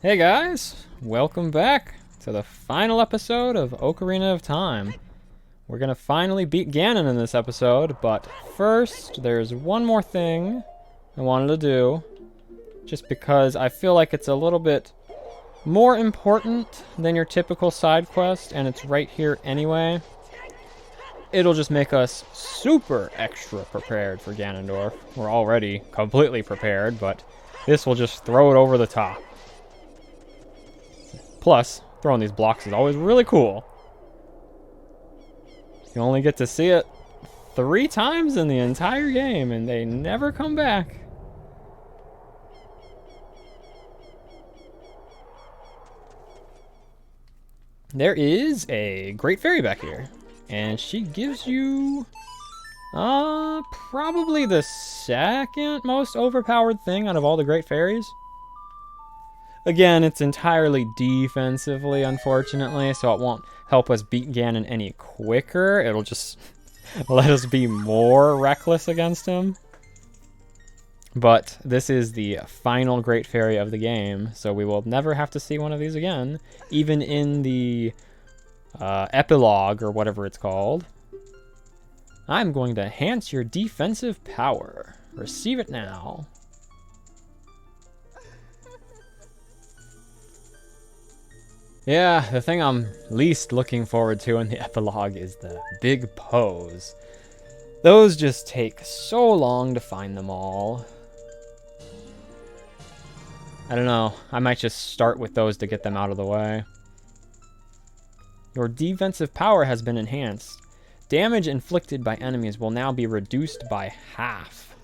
Hey guys, welcome back to the final episode of Ocarina of Time. We're gonna finally beat Ganon in this episode, but first there's one more thing I wanted to do, just because I feel like it's a little bit more important than your typical side quest, and it's right here anyway. It'll just make us super extra prepared for Ganondorf. We're already completely prepared, but this will just throw it over the top. Plus, throwing these blocks is always really cool. You only get to see it 3 times in the entire game, and they never come back. There is a Great Fairy back here, and she gives you probably the second most overpowered thing out of all the Great Fairies. Again, it's entirely defensively, unfortunately, so it won't help us beat Ganon any quicker. It'll just let us be more reckless against him. But this is the final Great Fairy of the game, so we will never have to see one of these again, even in the epilogue, or whatever it's called. I'm going to enhance your defensive power. Receive it now. Yeah, the thing I'm least looking forward to in the epilogue is the big pose. Those just take so long to find them all. I don't know, I might just start with those to get them out of the way. Your defensive power has been enhanced. Damage inflicted by enemies will now be reduced by half.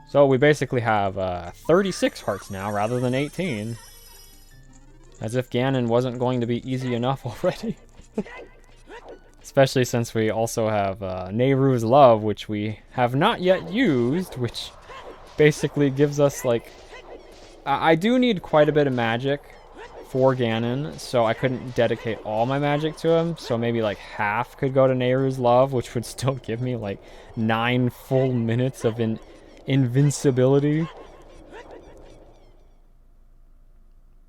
So we basically have 36 hearts now rather than 18. As if Ganon wasn't going to be easy enough already. Especially since we also have Nehru's Love, which we have not yet used, which basically gives us, like... I do need quite a bit of magic for Ganon, so I couldn't dedicate all my magic to him, so maybe like half could go to Nehru's Love, which would still give me like 9 full minutes of invincibility.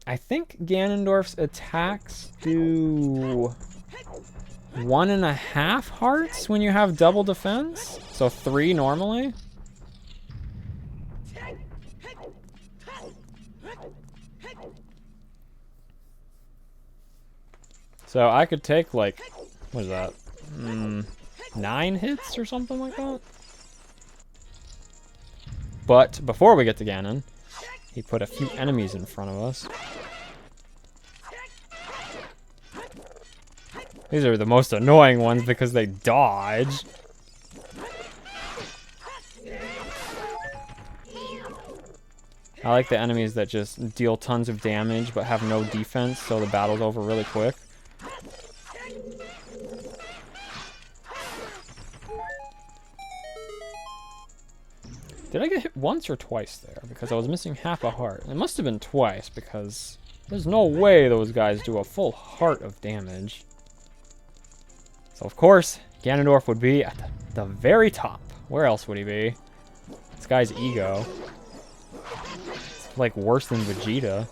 I think Ganondorf's attacks do 1.5 hearts when you have double defense, so 3 normally. So I could take like, what is that, 9 hits or something like that? But before we get to Ganon, he put a few enemies in front of us. These are the most annoying ones because they dodge. I like the enemies that just deal tons of damage but have no defense, so the battle's over really quick. Did I get hit once or twice there? Because I was missing half a heart. It must have been twice, because there's no way those guys do a full heart of damage. So of course, Ganondorf would be at the very top. Where else would he be? This guy's ego. It's like worse than Vegeta.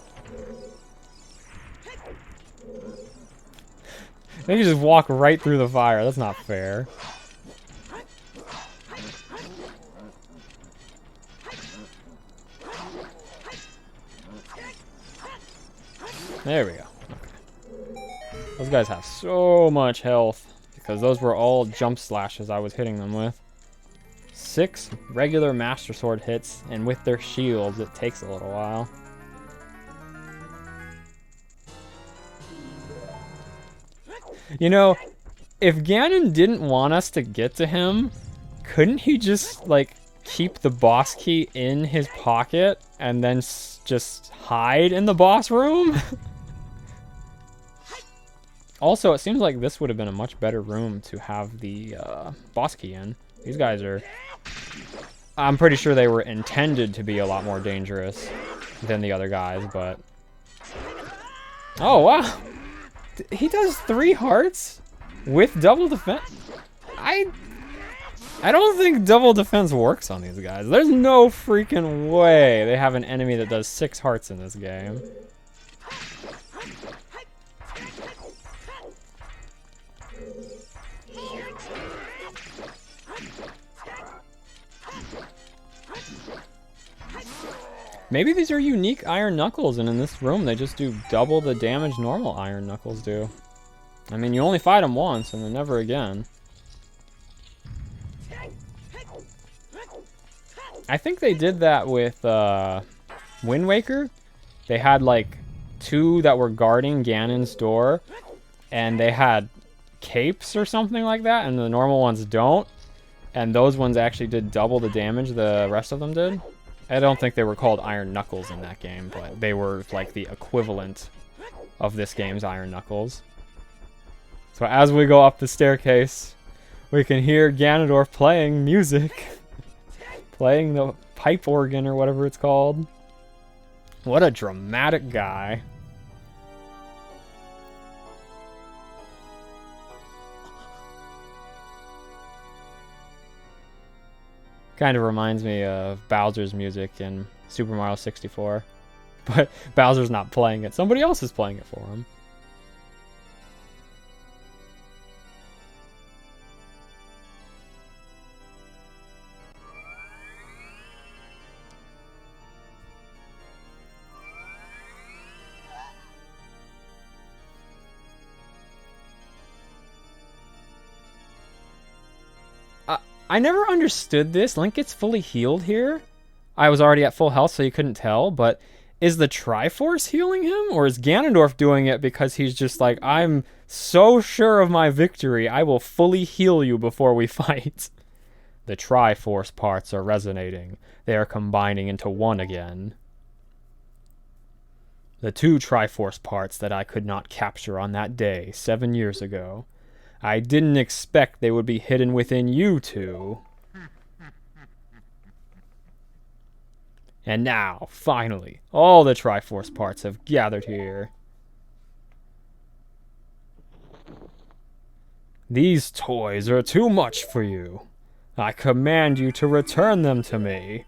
They can just walk right through the fire. That's not fair. There we go. Okay. Those guys have so much health because those were all jump slashes I was hitting them with. 6 regular Master Sword hits, and with their shields, it takes a little while. You know, if Ganon didn't want us to get to him, couldn't he just, like, keep the boss key in his pocket and then just hide in the boss room? Also, it seems like this would have been a much better room to have the boss key in. These guys are... I'm pretty sure they were intended to be a lot more dangerous than the other guys, but... Oh, wow! He does 3 hearts with double defense? I don't think double defense works on these guys. There's no freaking way they have an enemy that does 6 hearts in this game. Maybe these are unique Iron Knuckles, and in this room they just do double the damage normal Iron Knuckles do. I mean, you only fight them once, and then never again. I think they did that with Wind Waker. They had like 2 that were guarding Ganon's door, and they had capes or something like that, and the normal ones don't. And those ones actually did double the damage the rest of them did. I don't think they were called Iron Knuckles in that game, but they were like the equivalent of this game's Iron Knuckles. So as we go up the staircase, we can hear Ganondorf playing music. Playing the pipe organ or whatever it's called. What a dramatic guy. Kind of reminds me of Bowser's music in Super Mario 64. But Bowser's not playing it. Somebody else is playing it for him. I never understood this. Link gets fully healed here. I was already at full health, so you couldn't tell, but is the Triforce healing him? Or is Ganondorf doing it because he's just like, I'm so sure of my victory, I will fully heal you before we fight? The Triforce parts are resonating. They are combining into one again. The 2 Triforce parts that I could not capture on that day 7 years ago. I didn't expect they would be hidden within you 2. And now, finally, all the Triforce parts have gathered here. These toys are too much for you. I command you to return them to me.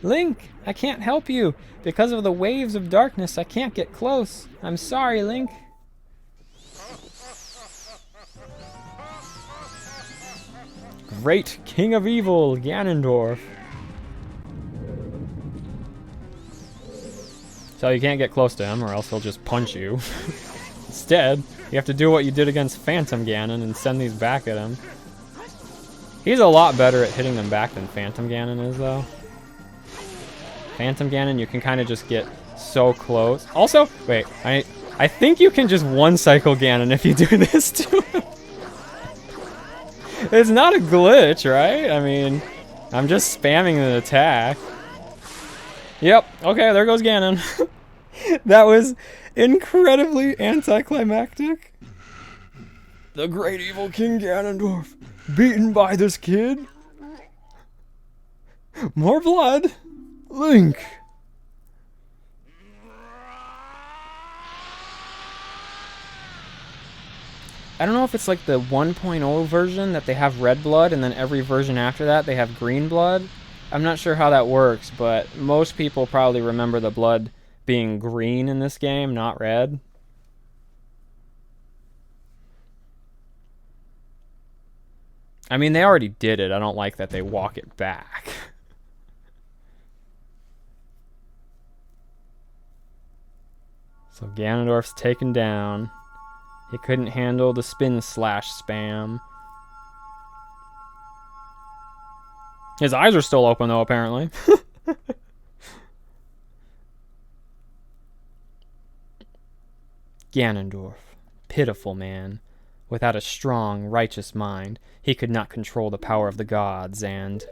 Link, I can't help you. Because of the waves of darkness, I can't get close. I'm sorry, Link. Great King of Evil, Ganondorf. So you can't get close to him, or else he'll just punch you. Instead, you have to do what you did against Phantom Ganon and send these back at him. He's a lot better at hitting them back than Phantom Ganon is, though. Phantom Ganon, you can kind of just get so close. Also, wait, I think you can just one-cycle Ganon if you do this to him. It's not a glitch, right? I mean, I'm just spamming an attack. Yep, okay, there goes Ganon. That was incredibly anticlimactic. The great evil King Ganondorf, beaten by this kid. More blood. Link. I don't know if it's like the 1.0 version that they have red blood, and then every version after that they have green blood. I'm not sure how that works, but most people probably remember the blood being green in this game, not red. I mean, they already did it. I don't like that they walk it back. So Ganondorf's taken down. He couldn't handle the spin slash spam. His eyes are still open though, apparently. Ganondorf, pitiful man. Without a strong, righteous mind, he could not control the power of the gods and...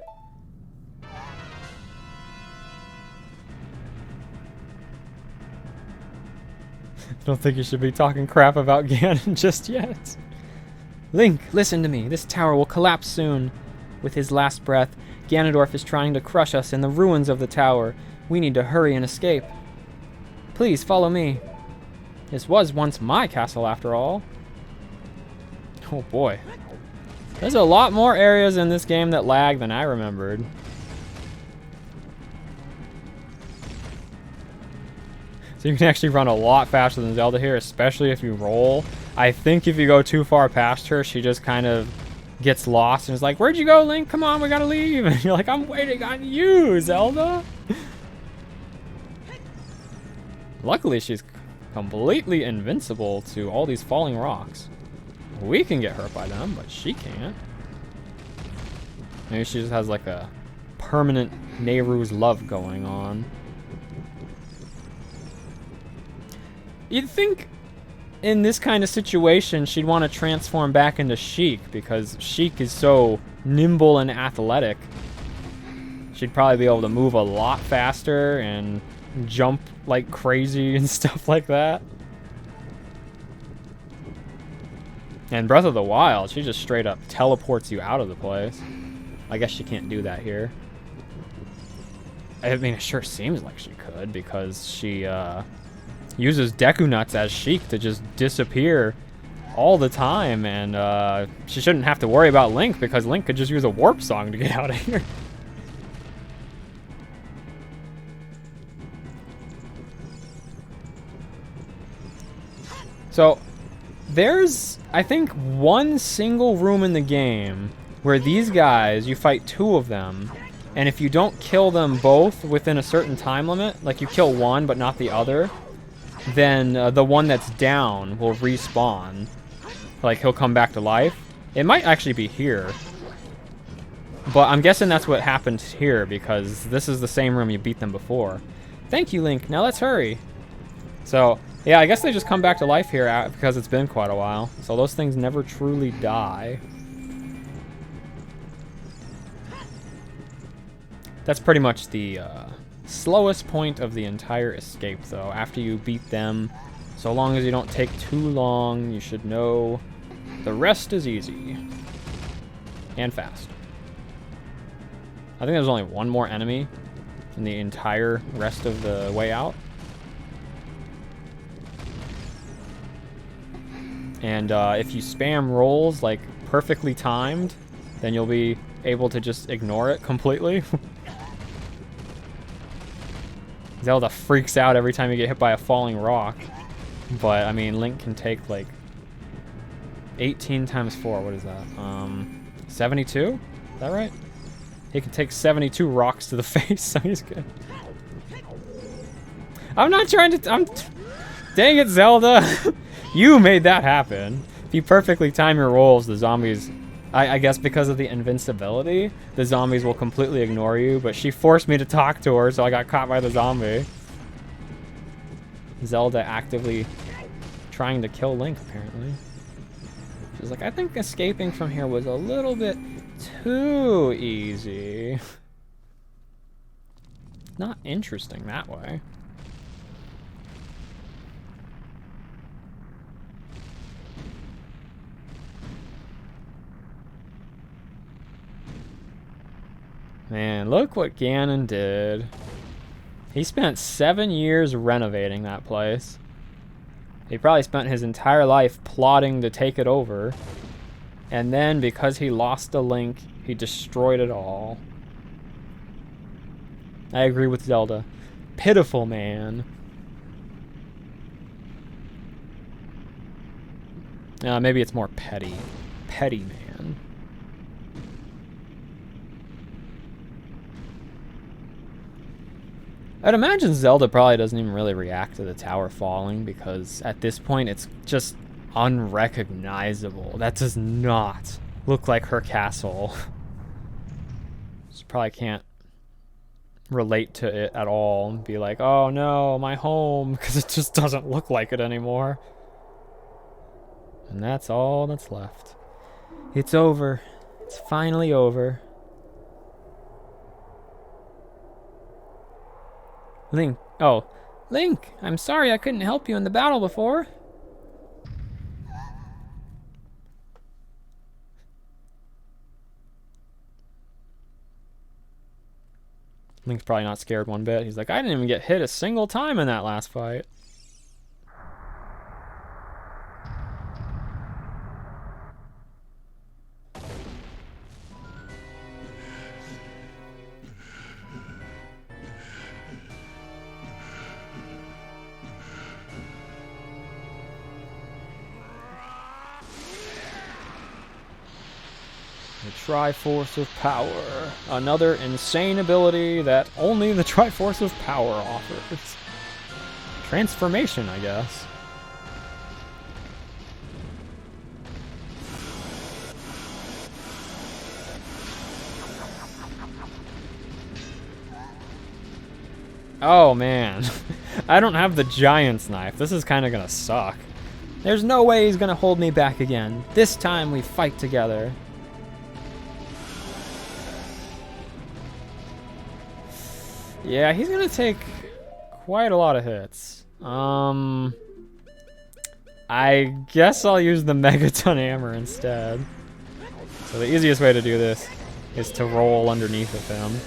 I don't think you should be talking crap about Ganon just yet. Link, listen to me. This tower will collapse soon. With his last breath, Ganondorf is trying to crush us in the ruins of the tower. We need to hurry and escape. Please follow me. This was once my castle, after all. Oh boy. There's a lot more areas in this game that lag than I remembered. So you can actually run a lot faster than Zelda here, especially if you roll. I think if you go too far past her, she just kind of gets lost and is like, where'd you go, Link? Come on, we gotta leave. And you're like, I'm waiting on you, Zelda. Luckily, she's completely invincible to all these falling rocks. We can get hurt by them, but she can't. Maybe she just has like a permanent Nehru's love going on. You'd think in this kind of situation she'd want to transform back into Sheik, because Sheik is so nimble and athletic. She'd probably be able to move a lot faster and jump like crazy and stuff like that. And Breath of the Wild, she just straight up teleports you out of the place. I guess she can't do that here. I mean, it sure seems like she could, because she uses Deku Nuts as Sheik to just disappear all the time, and she shouldn't have to worry about Link, because Link could just use a warp song to get out of here. So, there's, I think, one single room in the game where these guys, you fight two of them, and if you don't kill them both within a certain time limit, like you kill one but not the other, then the one that's down will respawn. Like, he'll come back to life. It might actually be here. But I'm guessing that's what happened here, because this is the same room you beat them before. Thank you, Link. Now let's hurry. So, yeah, I guess they just come back to life here because it's been quite a while. So those things never truly die. That's pretty much the slowest point of the entire escape, though. After you beat them, so long as you don't take too long, you should know the rest is easy. And fast. I think there's only one more enemy in the entire rest of the way out. And if you spam rolls, like, perfectly timed, then you'll be able to just ignore it completely. Zelda freaks out every time you get hit by a falling rock. But, I mean, Link can take, like, 18 times 4. What is that? 72? Is that right? He can take 72 rocks to the face, so he's good. I'm not trying to... Dang it, Zelda! You made that happen. If you perfectly time your rolls, the zombies... I guess because of the invincibility, the zombies will completely ignore you, but she forced me to talk to her, so I got caught by the zombie. Zelda actively trying to kill Link, apparently. She's like, I think escaping from here was a little bit too easy. Not interesting that way. Man, look what Ganon did. He spent 7 years renovating that place. He probably spent his entire life plotting to take it over. And then, because he lost a Link, he destroyed it all. I agree with Zelda. Pitiful man. Maybe it's more petty. Petty man. I'd imagine Zelda probably doesn't even really react to the tower falling, because at this point it's just unrecognizable. That does not look like her castle. She probably can't relate to it at all and be like, oh no, my home, because it just doesn't look like it anymore. And that's all that's left. It's over. It's finally over. Link. Oh. Link! I'm sorry I couldn't help you in the battle before. Link's probably not scared one bit. He's like, I didn't even get hit a single time in that last fight. Triforce of Power. Another insane ability that only the Triforce of Power offers. Transformation, I guess. Oh man, I don't have the Giant's Knife. This is kind of gonna suck. There's no way he's gonna hold me back again. This time we fight together. Yeah, he's gonna take quite a lot of hits. I guess I'll use the Megaton Hammer instead. So the easiest way to do this is to roll underneath of him.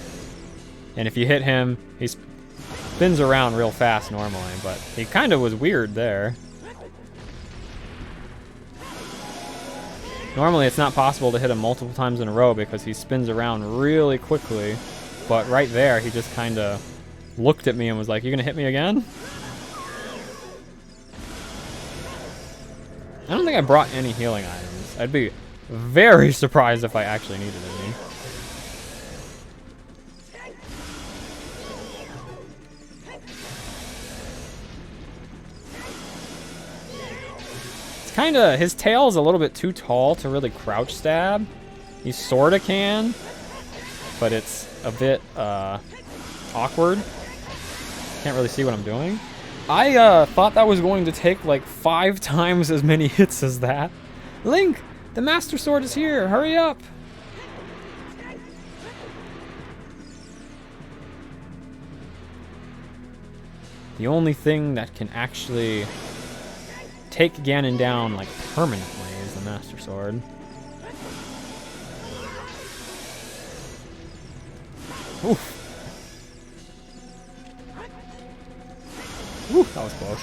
And if you hit him, he spins around real fast normally, but he kind of was weird there. Normally it's not possible to hit him multiple times in a row because he spins around really quickly. But right there, he just kind of looked at me and was like, "You gonna hit me again?" I don't think I brought any healing items. I'd be very surprised if I actually needed any. His tail's a little bit too tall to really crouch stab. He sorta can, but it's a bit awkward. Can't really see what I'm doing. I thought that was going to take like 5 times as many hits as that. Link, the Master Sword is here. Hurry up. The only thing that can actually take Ganon down like permanently is the Master Sword. Oof. Ooh, that was close.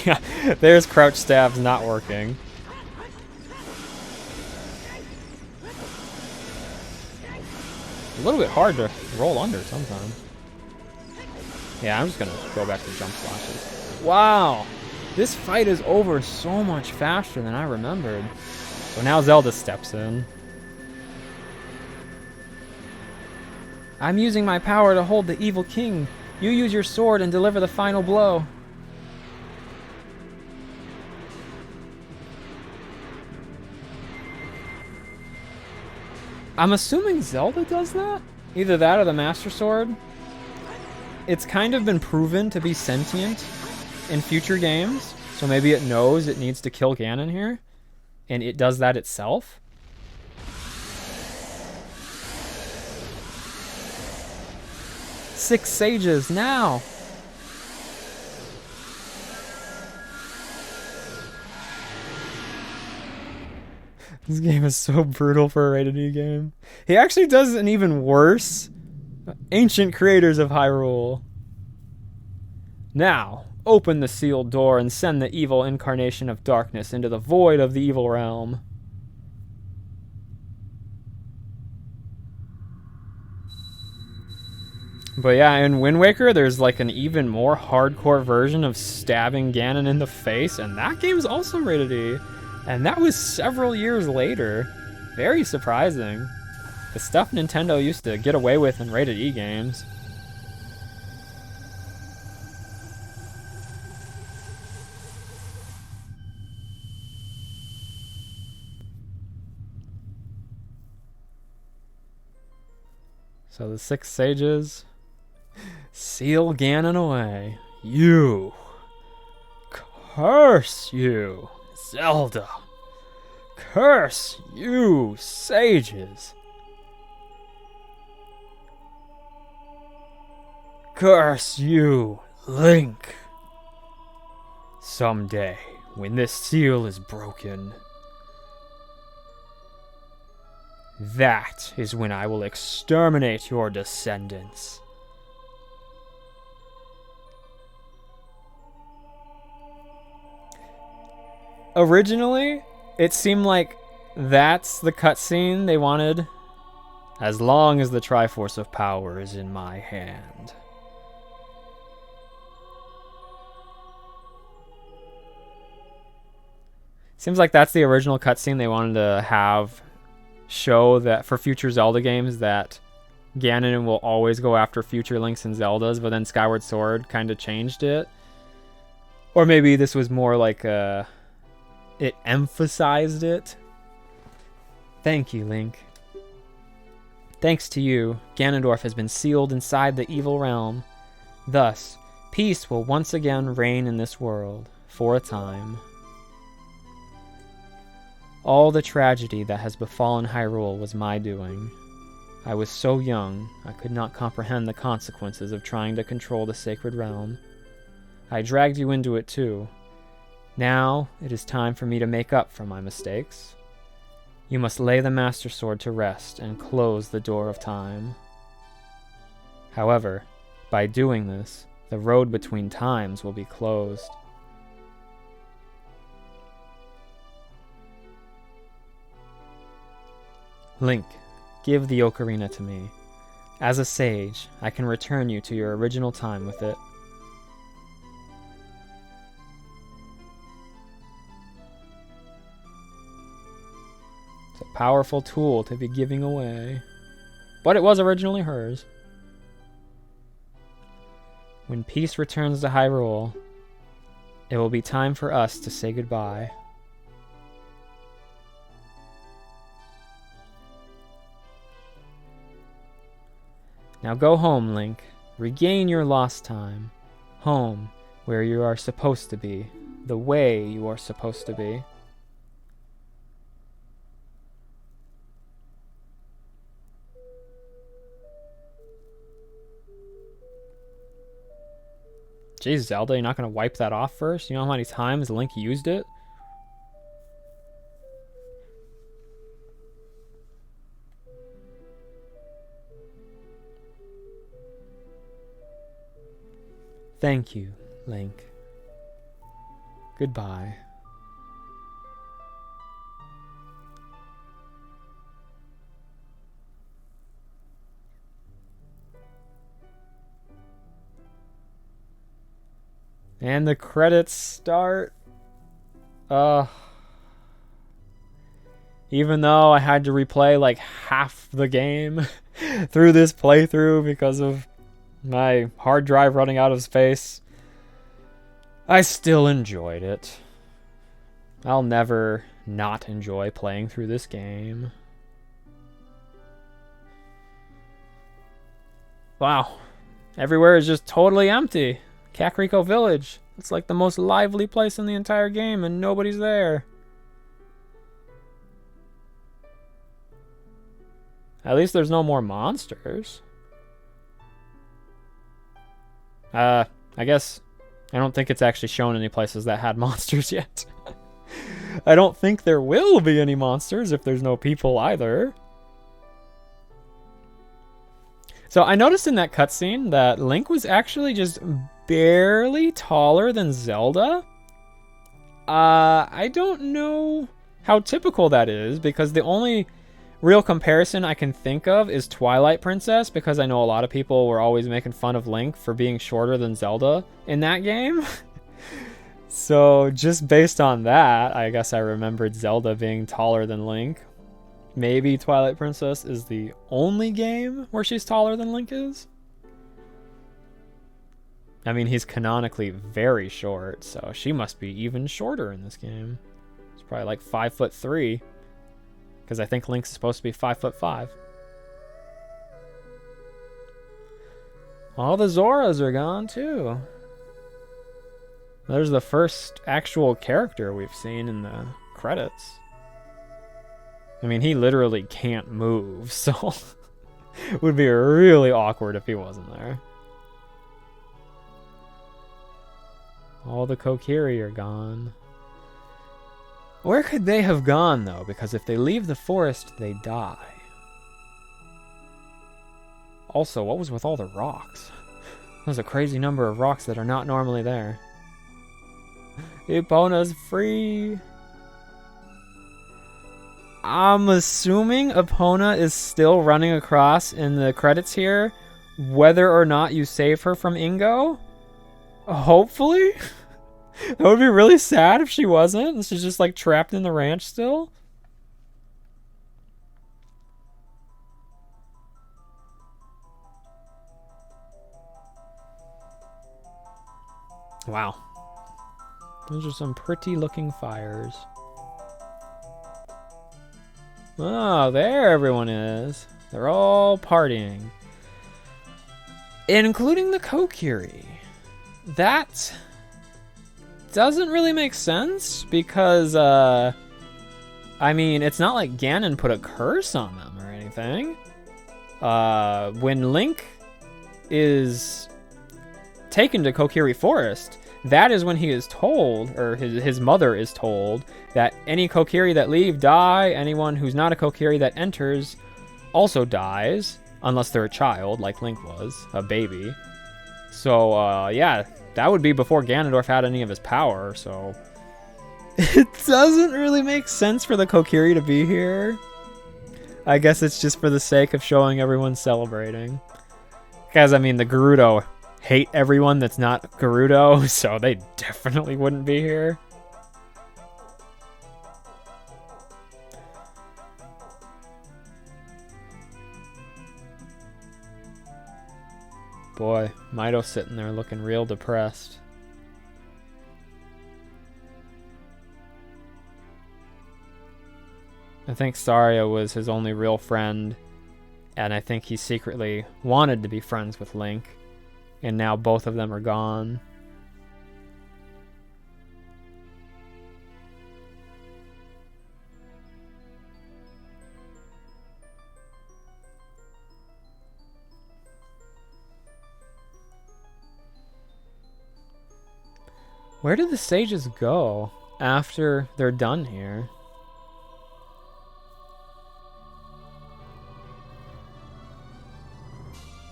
Yeah, there's crouch stabs not working. A little bit hard to roll under sometimes. Yeah, I'm just gonna go back to jump slashes. Wow, this fight is over so much faster than I remembered. So now Zelda steps in. I'm using my power to hold the evil king. You use your sword and deliver the final blow. I'm assuming Zelda does that? Either that or the Master Sword. It's kind of been proven to be sentient in future games, so maybe it knows it needs to kill Ganon here, and it does that itself. Six sages, now! This game is so brutal for a rated E game. He actually does an even worse. Ancient creators of Hyrule. Now, open the sealed door and send the evil incarnation of darkness into the void of the evil realm. But yeah, in Wind Waker, there's like an even more hardcore version of stabbing Ganon in the face, and that game's also rated E. And that was several years later. Very surprising. The stuff Nintendo used to get away with in rated E games. So the 6 sages seal Ganon away. You. Curse you, Zelda. Curse you, sages. Curse you, Link. Someday, when this seal is broken, that is when I will exterminate your descendants. Originally, it seemed like that's the cutscene they wanted. As long as the Triforce of Power is in my hand. Seems like that's the original cutscene they wanted to have show that for future Zelda games that Ganon will always go after future Links and Zeldas, but then Skyward Sword kind of changed it. Or maybe this was more like it emphasized it. Thank you, Link. Thanks to you, Ganondorf has been sealed inside the evil realm. Thus, peace will once again reign in this world, for a time. All the tragedy that has befallen Hyrule was my doing. I was so young, I could not comprehend the consequences of trying to control the sacred realm. I dragged you into it too. Now, it is time for me to make up for my mistakes. You must lay the Master Sword to rest and close the door of time. However, by doing this, the road between times will be closed. Link, give the Ocarina to me. As a sage, I can return you to your original time with it. It's a powerful tool to be giving away, but it was originally hers. When peace returns to Hyrule, it will be time for us to say goodbye. Now go home, Link. Regain your lost time. Home, where you are supposed to be. The way you are supposed to be. Jeez, Zelda, you're not going to wipe that off first? You know how many times Link used it? Thank you, Link. Goodbye. And the credits start. Even though I had to replay like half the game through this playthrough because of my hard drive running out of space, I still enjoyed it. I'll never not enjoy playing through this game. Wow. Everywhere is just totally empty. Kakariko Village. It's like the most lively place in the entire game and nobody's there. At least there's no more monsters. I guess I don't think it's actually shown any places that had monsters yet. I don't think there will be any monsters if there's no people either. So I noticed in that cutscene that Link was actually just barely taller than Zelda. I don't know how typical that is, because the only real comparison I can think of is Twilight Princess, because I know a lot of people were always making fun of Link for being shorter than Zelda in that game. So just based on that, I guess I remembered Zelda being taller than Link. Maybe Twilight Princess is the only game where she's taller than Link is. I mean, he's canonically very short, so she must be even shorter in this game. It's probably like 5'3", because I think Link's supposed to be 5'5". All the Zoras are gone too. There's the first actual character we've seen in the credits. I mean, he literally can't move, so it would be really awkward if he wasn't there. All the Kokiri are gone. Where could they have gone, though? Because if they leave the forest, they die. Also, what was with all the rocks? There's a crazy number of rocks that are not normally there. Epona's free! I'm assuming Epona is still running across in the credits here, whether or not you save her from Ingo? Hopefully? That would be really sad if she wasn't. She's just like trapped in the ranch still. Wow. Those are some pretty looking fires. Oh, there everyone is. They're all partying. Including the Kokiri. That doesn't really make sense because, I mean, it's not like Ganon put a curse on them or anything. When Link is taken to Kokiri Forest, that is when he is told, or his mother is told, that any Kokiri that leave die, anyone who's not a Kokiri that enters also dies, unless they're a child, like Link was, a baby. So, yeah, that would be before Ganondorf had any of his power, so... It doesn't really make sense for the Kokiri to be here. I guess it's just for the sake of showing everyone celebrating. Because, I mean, the Gerudo hate everyone that's not Gerudo, so they definitely wouldn't be here. Boy, Mido's sitting there looking real depressed. I think Saria was his only real friend, and I think he secretly wanted to be friends with Link, and now both of them are gone. Where do the sages go after they're done here?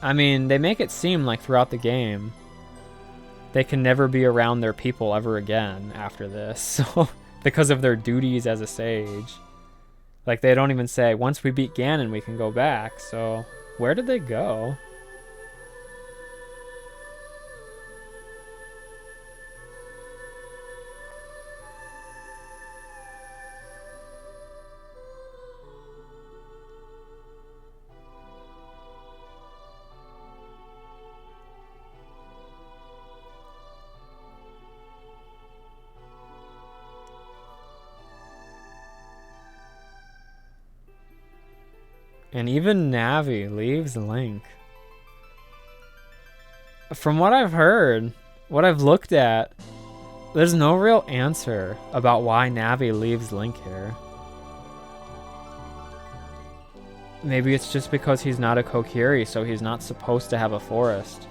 I mean, they make it seem like throughout the game they can never be around their people ever again after this, so because of their duties as a sage. Like, they don't even say, once we beat Ganon, we can go back, so where did they go? And even Navi leaves Link. From what I've heard, what I've looked at, there's no real answer about why Navi leaves Link here. Maybe it's just because he's not a Kokiri, so he's not supposed to have a forest.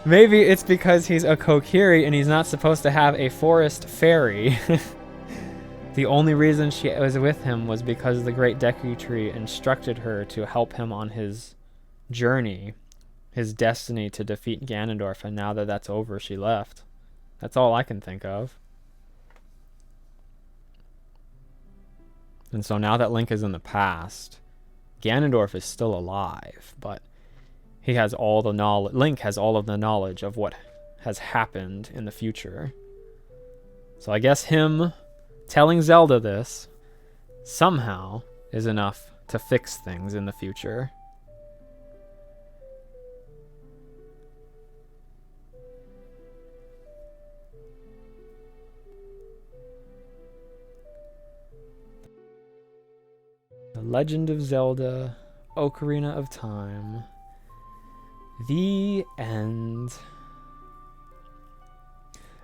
Maybe it's because he's a Kokiri and he's not supposed to have a forest fairy. The only reason she was with him was because the Great Deku Tree instructed her to help him on his journey, his destiny to defeat Ganondorf, and now that that's over, she left. That's all I can think of. And so now that Link is in the past, Ganondorf is still alive, but he has all the knowledge. Link has all of the knowledge of what has happened in the future. So I guess him telling Zelda this somehow is enough to fix things in the future. The Legend of Zelda, Ocarina of Time. The end.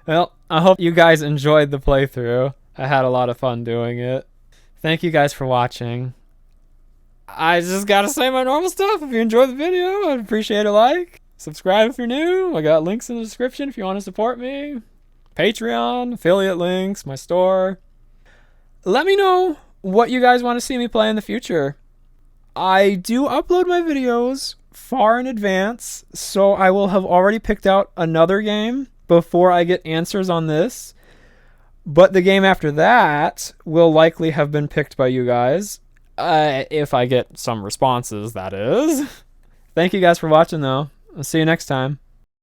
Well, I hope you guys enjoyed the playthrough. I had a lot of fun doing it. Thank you guys for watching. I just gotta say my normal stuff. If you enjoyed the video, I'd appreciate a like. Subscribe if you're new. I got links in the description if you want to support me. Patreon, affiliate links, my store. Let me know what you guys want to see me play in the future. I do upload my videos far in advance, so I will have already picked out another game before I get answers on this. But the game after that will likely have been picked by you guys. If I get some responses, that is. Thank you guys for watching, though. I'll see you next time.